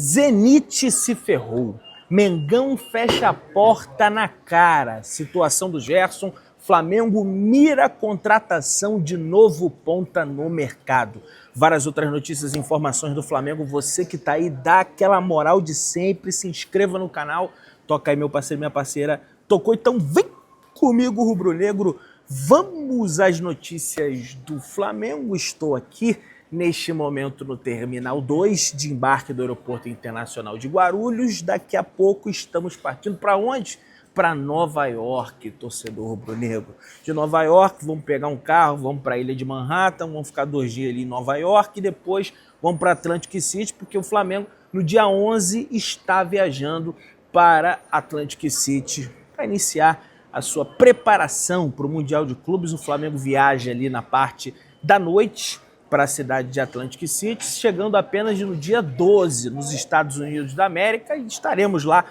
Zenit se ferrou. Mengão fecha a porta na cara. Situação do Gerson. Flamengo mira a contratação de novo ponta no mercado. Várias outras notícias e informações do Flamengo. Você que tá aí, dá aquela moral de sempre. Se inscreva no canal. Toca aí, meu parceiro, minha parceira. Tocou, então vem comigo, rubro-negro. Vamos às notícias do Flamengo. Estou aqui neste momento no Terminal 2 de embarque do Aeroporto Internacional de Guarulhos. Daqui a pouco estamos partindo para onde? Para Nova York, torcedor rubro-negro. De Nova York, vamos pegar um carro, vamos para a ilha de Manhattan, vamos ficar 2 dias ali em Nova York e depois vamos para Atlantic City, porque o Flamengo no dia 11 está viajando para Atlantic City para iniciar a sua preparação para o Mundial de Clubes. O Flamengo viaja ali na parte da noite para a cidade de Atlantic City, chegando apenas no dia 12 nos Estados Unidos da América, e estaremos lá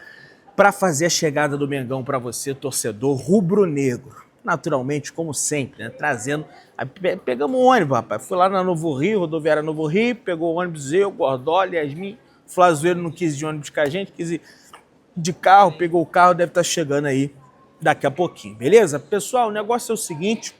para fazer a chegada do Mengão para você, torcedor rubro-negro. Naturalmente, como sempre, né? Trazendo... Pegamos um ônibus, rapaz. Fui lá na Novo Rio, rodoviária Novo Rio, pegou o ônibus eu, Gordoli, Yasmin, Flazoeiro não quis ir de ônibus com a gente, quis ir de carro, pegou o carro, deve estar chegando aí daqui a pouquinho, beleza? Pessoal, o negócio é o seguinte,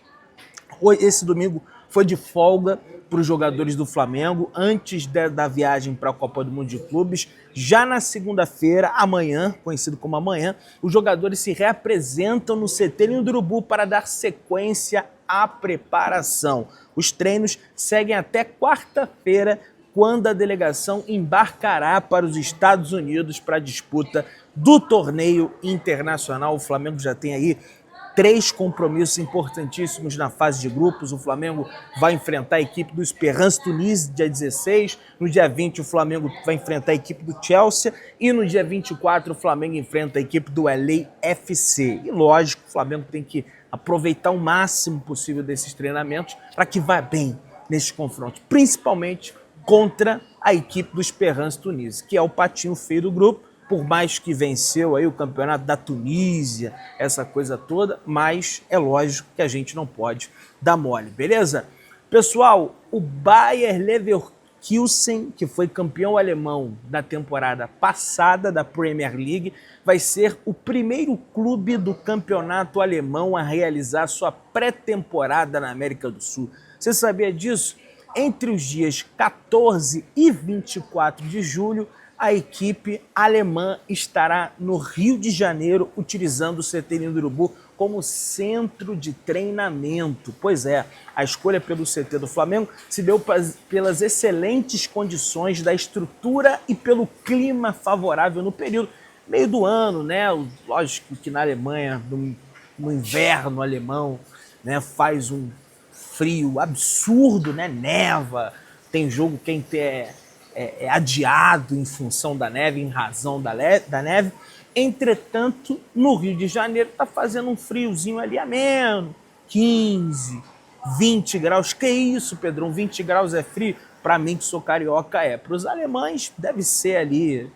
esse domingo foi de folga para os jogadores do Flamengo, antes da viagem para a Copa do Mundo de Clubes. Já na segunda-feira, amanhã, conhecido como amanhã, os jogadores se reapresentam no CT Ninho do Urubu para dar sequência à preparação. Os treinos seguem até quarta-feira, quando a delegação embarcará para os Estados Unidos para a disputa do torneio internacional. O Flamengo já tem aí 3 compromissos importantíssimos na fase de grupos. O Flamengo vai enfrentar a equipe do Esperance Tunis dia 16, no dia 20 o Flamengo vai enfrentar a equipe do Chelsea e no dia 24 o Flamengo enfrenta a equipe do LAFC. E lógico, o Flamengo tem que aproveitar o máximo possível desses treinamentos para que vá bem nesses confrontos, principalmente contra a equipe do Esperance Tunis, que é o patinho feio do grupo. Por mais que venceu aí o campeonato da Tunísia, essa coisa toda, mas é lógico que a gente não pode dar mole, beleza? Pessoal, o Bayer Leverkusen, que foi campeão alemão da temporada passada da Premier League, vai ser o primeiro clube do campeonato alemão a realizar sua pré-temporada na América do Sul. Você sabia disso? Entre os dias 14 e 24 de julho, a equipe alemã estará no Rio de Janeiro, utilizando o CT Ninho do Urubu como centro de treinamento. Pois é, a escolha pelo CT do Flamengo se deu pelas excelentes condições da estrutura e pelo clima favorável no período meio do ano, né? Lógico que na Alemanha, no inverno alemão, né, faz um frio absurdo, né? Neva, tem jogo que é adiado em função da neve, em razão da neve. Entretanto, no Rio de Janeiro está fazendo um friozinho ali ameno, 15, 20 graus. Que isso, Pedrão? 20 graus é frio? Para mim, que sou carioca, é. Para os alemães, deve ser ali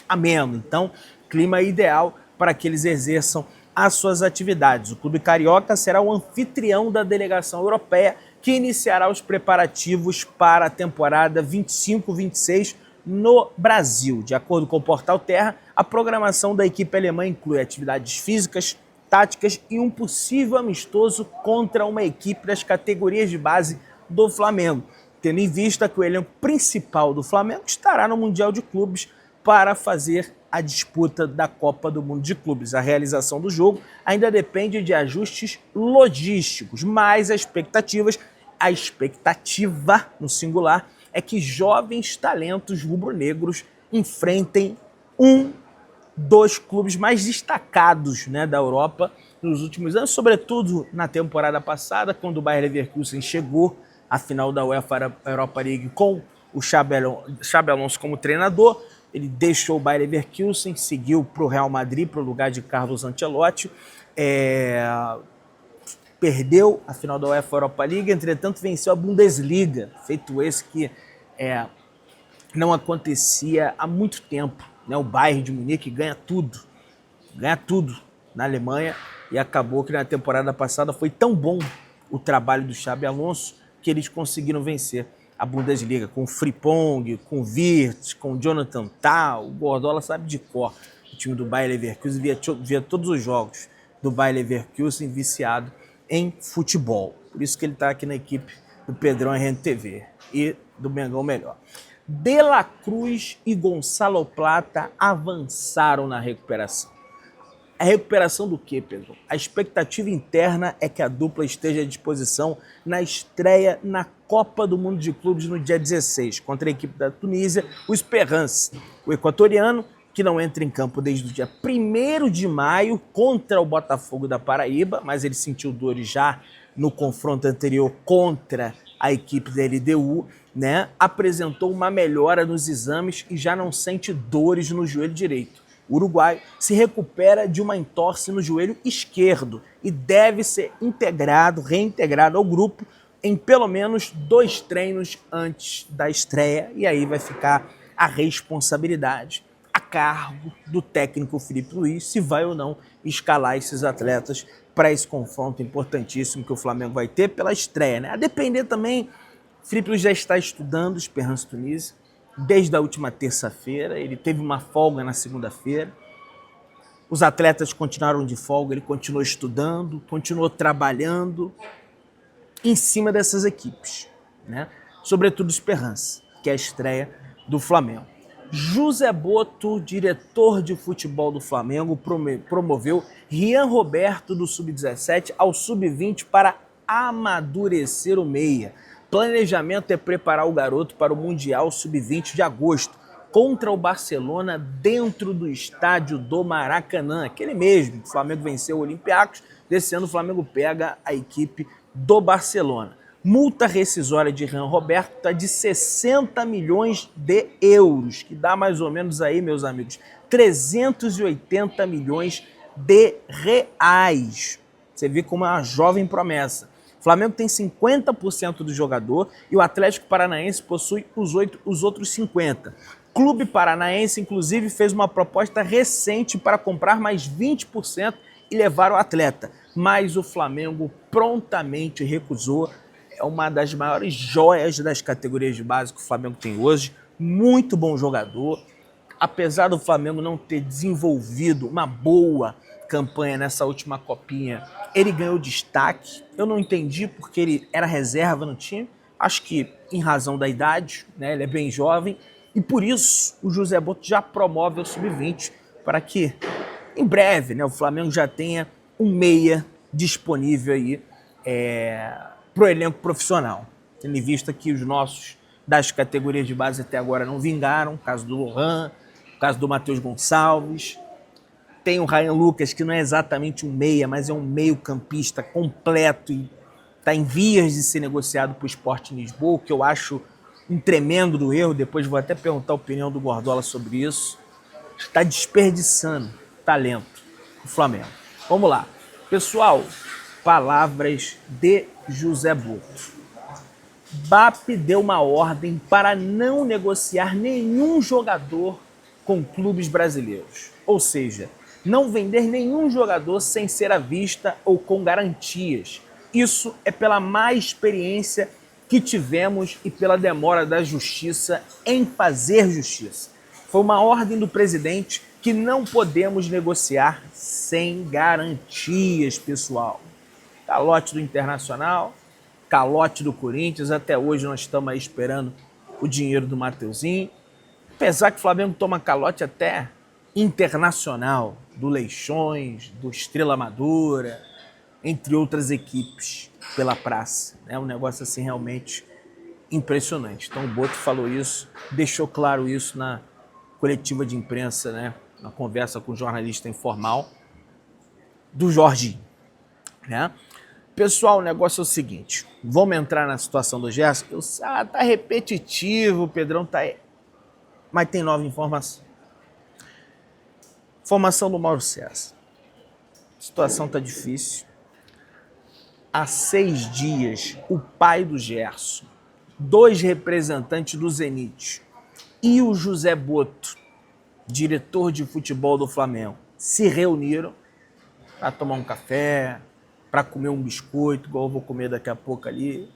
ameno. Então, clima ideal para que eles exerçam as suas atividades. O Clube Carioca será o anfitrião da delegação europeia, que iniciará os preparativos para a temporada 25-26 no Brasil. De acordo com o Portal Terra, a programação da equipe alemã inclui atividades físicas, táticas e um possível amistoso contra uma equipe das categorias de base do Flamengo, tendo em vista que o elenco principal do Flamengo estará no Mundial de Clubes para fazer a disputa da Copa do Mundo de Clubes. A realização do jogo ainda depende de ajustes logísticos, mas a expectativa no singular é que jovens talentos rubro-negros enfrentem um dos clubes mais destacados, né, da Europa nos últimos anos, sobretudo na temporada passada, quando o Bayer Leverkusen chegou à final da UEFA Europa League com o Xabi Alonso como treinador. Ele deixou o Bayer Leverkusen, seguiu para o Real Madrid, para o lugar de Carlos Ancelotti, perdeu a final da UEFA Europa League, entretanto venceu a Bundesliga, feito esse que não acontecia há muito tempo, né? O Bayern de Munique ganha tudo na Alemanha, e acabou que na temporada passada foi tão bom o trabalho do Xabi Alonso que eles conseguiram vencer a Bundesliga, com o Frimpong, com o Wirtz, com o Jonathan Tah. O Gordola sabe de cor o time do Bayer Leverkusen, via todos os jogos do Bayer Leverkusen, viciado em futebol. Por isso que ele está aqui na equipe do Pedrão RNTV e do Mengão Melhor. De La Cruz e Gonçalo Plata avançaram na recuperação. A recuperação do quê, Pedro? A expectativa interna é que a dupla esteja à disposição na estreia na Copa do Mundo de Clubes no dia 16, contra a equipe da Tunísia, o Esperance. O equatoriano, que não entra em campo desde o dia 1º de maio contra o Botafogo da Paraíba, mas ele sentiu dores já no confronto anterior contra a equipe da LDU, né? Apresentou uma melhora nos exames e já não sente dores no joelho direito. O uruguaio se recupera de uma entorse no joelho esquerdo e deve ser reintegrado ao grupo em pelo menos 2 treinos antes da estreia, e aí vai ficar a responsabilidade a cargo do técnico Filipe Luís se vai ou não escalar esses atletas para esse confronto importantíssimo que o Flamengo vai ter pela estreia, né? A depender também, Filipe Luís já está estudando o Esperance Tunísia desde a última terça-feira, ele teve uma folga na segunda-feira, os atletas continuaram de folga, ele continuou estudando, continuou trabalhando em cima dessas equipes, né? Sobretudo Esperance, que é a estreia do Flamengo. José Botto, diretor de futebol do Flamengo, promoveu Rian Roberto do Sub-17 ao Sub-20 para amadurecer o meia. Planejamento é preparar o garoto para o Mundial Sub-20 de agosto, contra o Barcelona dentro do estádio do Maracanã, aquele mesmo que o Flamengo venceu o Olympiacos. Desse ano o Flamengo pega a equipe do Barcelona. Multa rescisória de Rian Roberto está de 60 milhões de euros, que dá mais ou menos aí, meus amigos, 380 milhões de reais. Você vê como é uma jovem promessa. O Flamengo tem 50% do jogador e o Atlético Paranaense possui os outros 50%. O Clube Paranaense, inclusive, fez uma proposta recente para comprar mais 20% e levar o atleta, mas o Flamengo prontamente recusou. É uma das maiores joias das categorias de base que o Flamengo tem hoje, muito bom jogador. Apesar do Flamengo não ter desenvolvido uma boa campanha nessa última copinha, ele ganhou destaque. Eu não entendi porque ele era reserva no time, acho que em razão da idade, né? Ele é bem jovem, e por isso o José Botto já promove o Sub-20 para que em breve, né, o Flamengo já tenha um meia disponível aí para o elenco profissional, tendo em vista que os nossos das categorias de base até agora não vingaram, o caso do Lohan, o caso do Matheus Gonçalves. Tem o Ryan Lucas, que não é exatamente um meia, mas é um meio-campista completo e está em vias de ser negociado para o Sport Lisboa, que eu acho um tremendo erro. Depois vou até perguntar a opinião do Gordola sobre isso. Está desperdiçando talento do Flamengo. Vamos lá. Pessoal, palavras de José Botto. BAP deu uma ordem para não negociar nenhum jogador com clubes brasileiros. Ou seja, não vender nenhum jogador sem ser à vista ou com garantias. Isso é pela má experiência que tivemos e pela demora da justiça em fazer justiça. Foi uma ordem do presidente que não podemos negociar sem garantias, pessoal. Calote do Internacional, calote do Corinthians, até hoje nós estamos aí esperando o dinheiro do Mateuzinho. Apesar que o Flamengo toma calote até internacional, do Leixões, do Estrela Amadora, entre outras equipes pela praça. É um negócio assim realmente impressionante. Então o Botto falou isso, deixou claro isso na coletiva de imprensa, né, na conversa com o jornalista informal do Jorginho, né? Pessoal, o negócio é o seguinte, vamos entrar na situação do Gerson. Tá repetitivo, o Pedrão tá aí, mas tem nova informação. Informação do Mauro César. A situação tá difícil. Há 6 dias, o pai do Gerson, 2 representantes do Zenit e o José Botto, diretor de futebol do Flamengo, se reuniram para tomar um café, para comer um biscoito, igual eu vou comer daqui a pouco ali.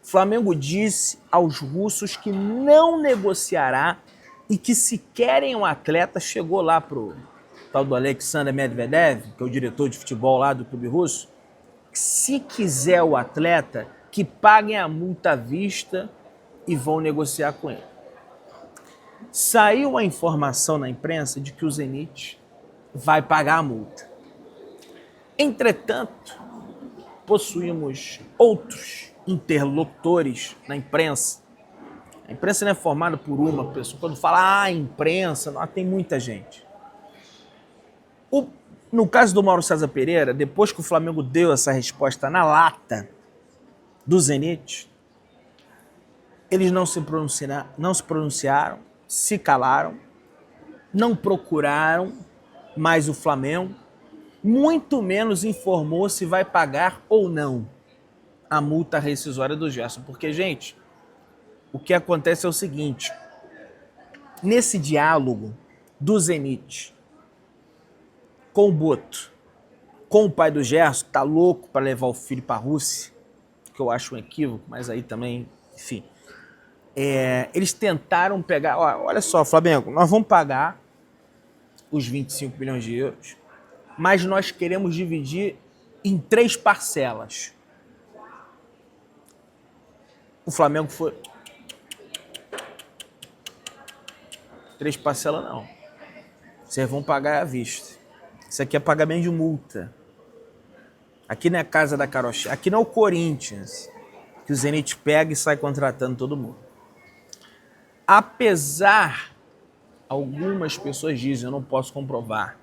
Flamengo disse aos russos que não negociará e que se querem um atleta, chegou lá pro tal do Alexander Medvedev, que é o diretor de futebol lá do clube russo, que se quiser o atleta, que paguem a multa à vista e vão negociar com ele. Saiu a informação na imprensa de que o Zenit vai pagar a multa. Entretanto, possuímos outros interlocutores na imprensa. A imprensa não é formada por uma pessoa. Quando fala imprensa, não, tem muita gente. No caso do Mauro César Pereira, depois que o Flamengo deu essa resposta na lata do Zenit, eles não se pronunciaram, se calaram, não procuraram mais o Flamengo, muito menos informou se vai pagar ou não a multa rescisória do Gerson. Porque, gente, o que acontece é o seguinte, nesse diálogo do Zenit com o Boto, com o pai do Gerson, que tá louco para levar o filho para a Rússia, que eu acho um equívoco, mas aí também, enfim, eles tentaram pegar, olha só, Flamengo, nós vamos pagar os 25 milhões de euros, mas nós queremos dividir em 3 parcelas. O Flamengo foi... 3 parcelas não. Vocês vão pagar à vista. Isso aqui é pagamento de multa. Aqui não é a casa da carochinha. Aqui não é o Corinthians, que o Zenit pega e sai contratando todo mundo. Apesar, algumas pessoas dizem, eu não posso comprovar,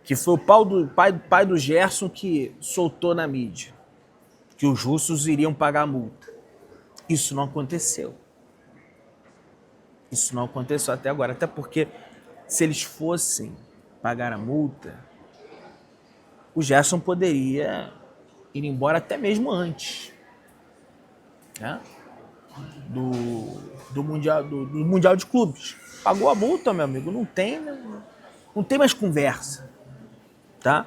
que foi o pai do Gerson que soltou na mídia que os russos iriam pagar a multa. Isso não aconteceu. Isso não aconteceu até agora. Até porque, se eles fossem pagar a multa, o Gerson poderia ir embora até mesmo antes, né? do Mundial de Clubes. Pagou a multa, meu amigo, não tem mais conversa, tá?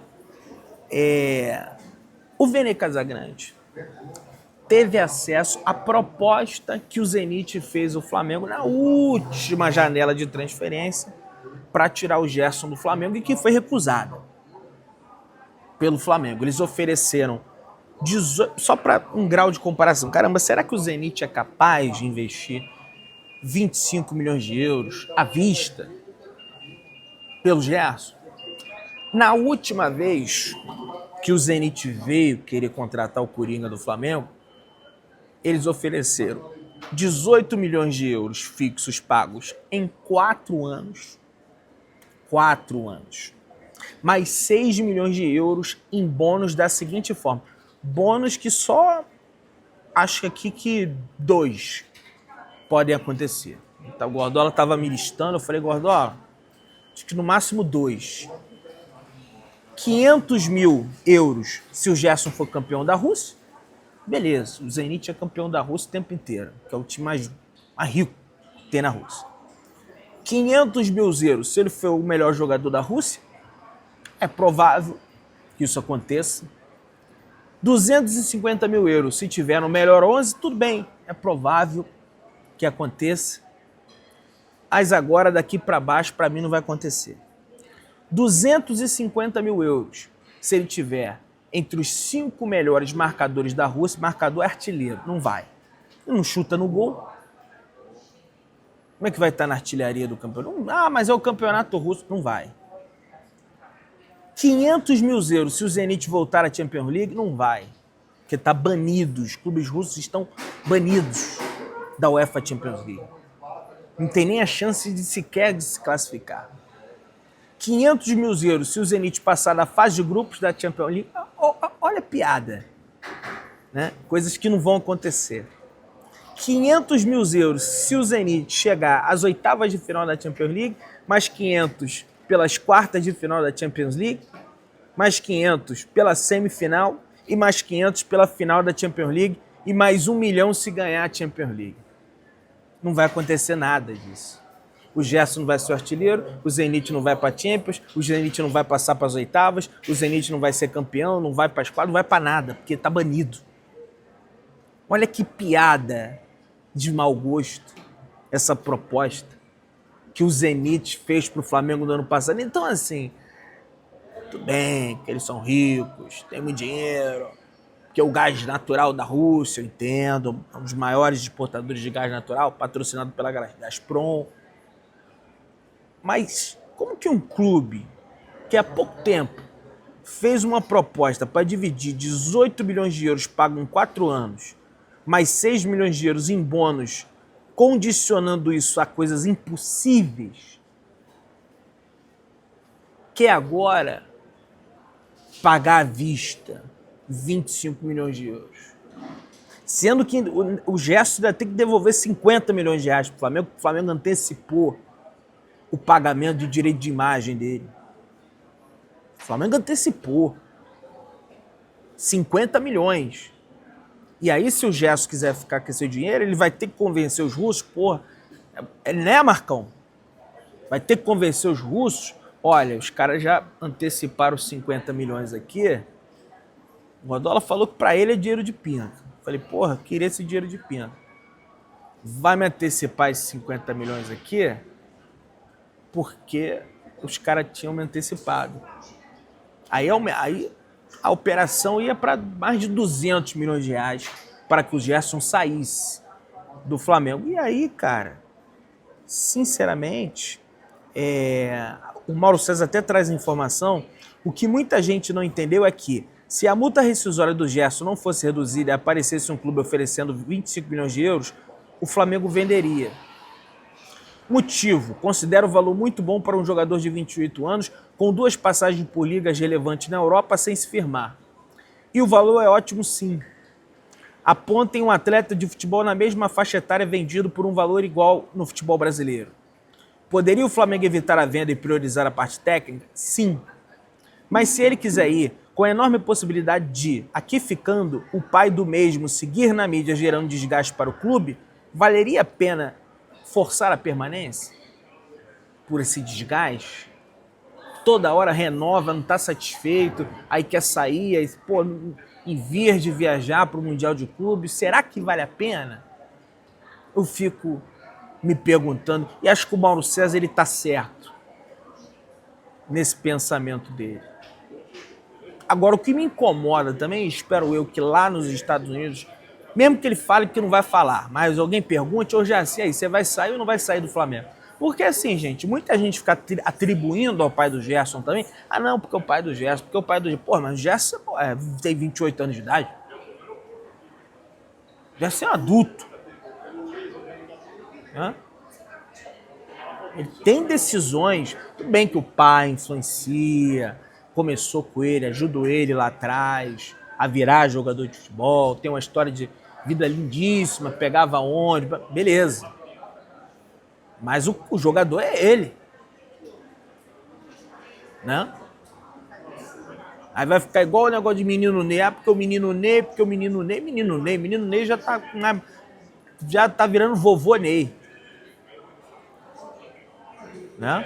O Vene Casagrande teve acesso à proposta que o Zenit fez ao Flamengo na última janela de transferência para tirar o Gerson do Flamengo e que foi recusada pelo Flamengo. Eles ofereceram 18, só para um grau de comparação. Caramba, será que o Zenit é capaz de investir 25 milhões de euros à vista pelo Gerson? Na última vez que o Zenit veio querer contratar o Coringa do Flamengo, eles ofereceram 18 milhões de euros fixos pagos em 4 anos. 4 anos. Mais 6 milhões de euros em bônus da seguinte forma. Bônus que só, acho aqui que 2 podem acontecer. Então, o Gordola estava me listando, eu falei, Gordola, acho que no máximo 2. 500 mil euros se o Gerson for campeão da Rússia. Beleza, o Zenit é campeão da Rússia o tempo inteiro, que é o time mais rico que tem na Rússia. 500 mil euros se ele for o melhor jogador da Rússia. É provável que isso aconteça. 250 mil euros se tiver no melhor 11, tudo bem, é provável que aconteça. Mas agora, daqui para baixo, para mim não vai acontecer. 250 mil euros se ele tiver entre os 5 melhores marcadores da Rússia, marcador artilheiro, não vai. Ele não chuta no gol. Como é que vai estar na artilharia do campeonato? Mas é o campeonato russo, não vai. 500 mil euros se o Zenit voltar à Champions League, não vai. Porque está banido, os clubes russos estão banidos da UEFA Champions League. Não tem nem a chance de sequer de se classificar. 500 mil euros se o Zenit passar da fase de grupos da Champions League, olha a piada, né? Coisas que não vão acontecer. 500 mil euros se o Zenit chegar às oitavas de final da Champions League, mais 500 pelas quartas de final da Champions League, mais 500 pela semifinal e mais 500 pela final da Champions League e mais 1 milhão se ganhar a Champions League. Não vai acontecer nada disso. O Gerson não vai ser o artilheiro, o Zenit não vai para a Champions, o Zenit não vai passar para as oitavas, o Zenit não vai ser campeão, não vai para as quadras, não vai para nada, porque está banido. Olha que piada de mau gosto essa proposta que o Zenit fez para o Flamengo no ano passado. Então, assim, tudo bem que eles são ricos, têm muito dinheiro, que é o gás natural da Rússia, eu entendo, é um dos maiores exportadores de gás natural, patrocinado pela Gazprom. Mas como que um clube que há pouco tempo fez uma proposta para dividir 18 milhões de euros pago em 4 anos, mais 6 milhões de euros em bônus, condicionando isso a coisas impossíveis, quer agora pagar à vista 25 milhões de euros? Sendo que o Gerson ainda tem que devolver 50 milhões de reais para o Flamengo, porque o Flamengo antecipou o pagamento de direito de imagem dele. O Flamengo antecipou 50 milhões. E aí, se o Gerson quiser ficar com esse dinheiro, ele vai ter que convencer os russos, porra, né, Marcão? Vai ter que convencer os russos, olha, os caras já anteciparam os 50 milhões aqui, o Godola falou que pra ele é dinheiro de pinga. Falei, porra, queria esse dinheiro de pinga. Vai me antecipar esses 50 milhões aqui, porque os caras tinham me antecipado. Aí a operação ia para mais de 200 milhões de reais para que o Gerson saísse do Flamengo. E aí, cara, sinceramente, o Mauro César até traz informação, o que muita gente não entendeu é que se a multa rescisória do Gerson não fosse reduzida e aparecesse um clube oferecendo 25 milhões de euros, o Flamengo venderia. Motivo: considero o valor muito bom para um jogador de 28 anos, com 2 passagens por ligas relevantes na Europa sem se firmar. E o valor é ótimo sim. Apontem um atleta de futebol na mesma faixa etária vendido por um valor igual no futebol brasileiro. Poderia o Flamengo evitar a venda e priorizar a parte técnica? Sim. Mas se ele quiser ir, com a enorme possibilidade de, aqui ficando, o pai do mesmo seguir na mídia gerando desgaste para o clube, valeria a pena forçar a permanência por esse desgaste? Toda hora renova, não está satisfeito, aí quer sair, aí, pô, em vez de viajar para o Mundial de Clubes, será que vale a pena? Eu fico me perguntando, e acho que o Mauro César ele está certo nesse pensamento dele. Agora, o que me incomoda também, espero eu que lá nos Estados Unidos, mesmo que ele fale que não vai falar, mas alguém pergunte, ou já sei, aí você vai sair ou não vai sair do Flamengo? Porque assim, gente, muita gente fica atribuindo ao pai do Gerson também, ah não, porque o pai do Gerson, porque o pai do Gerson, pô, mas o Gerson tem 28 anos de idade. O Gerson é um adulto. Né? Ele tem decisões, tudo bem que o pai influencia, começou com ele, ajudou ele lá atrás a virar jogador de futebol, tem uma história de vida lindíssima, pegava ônibus, beleza. Mas o jogador é ele. Né? Aí vai ficar igual o negócio de menino Ney, porque o menino Ney, menino Ney já tá virando vovô Ney. Né?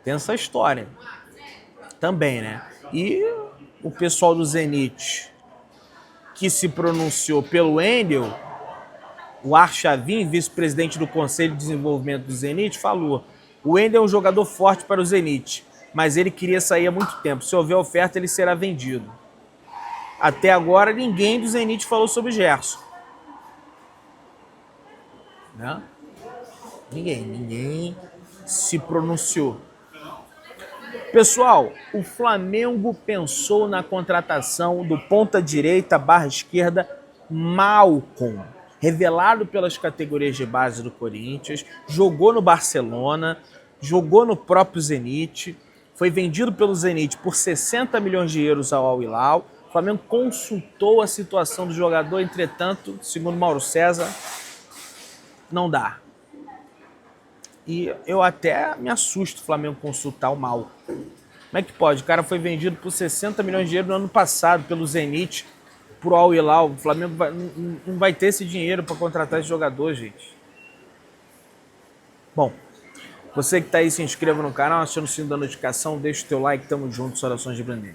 Tem essa história também, né? E o pessoal do Zenit, que se pronunciou pelo Wendel, o Arshavin, vice-presidente do Conselho de Desenvolvimento do Zenit, falou: o Wendel é um jogador forte para o Zenit, mas ele queria sair há muito tempo. Se houver oferta, ele será vendido. Até agora, ninguém do Zenit falou sobre o Gerson. Né? Ninguém se pronunciou. Pessoal, o Flamengo pensou na contratação do ponta-direita / esquerda Malcom, revelado pelas categorias de base do Corinthians, jogou no Barcelona, jogou no próprio Zenit, foi vendido pelo Zenit por 60 milhões de euros ao Al Hilal. O Flamengo consultou a situação do jogador, entretanto, segundo Mauro César, não dá. E eu até me assusto o Flamengo consultar o Mal. Como é que pode? O cara foi vendido por 60 milhões de euros no ano passado pelo Zenit, pro Al Hilal. O Flamengo não vai ter esse dinheiro para contratar esse jogador, gente. Bom, você que tá aí, se inscreva no canal, aciona o sininho da notificação, deixa o teu like, tamo junto, orações de Brandão.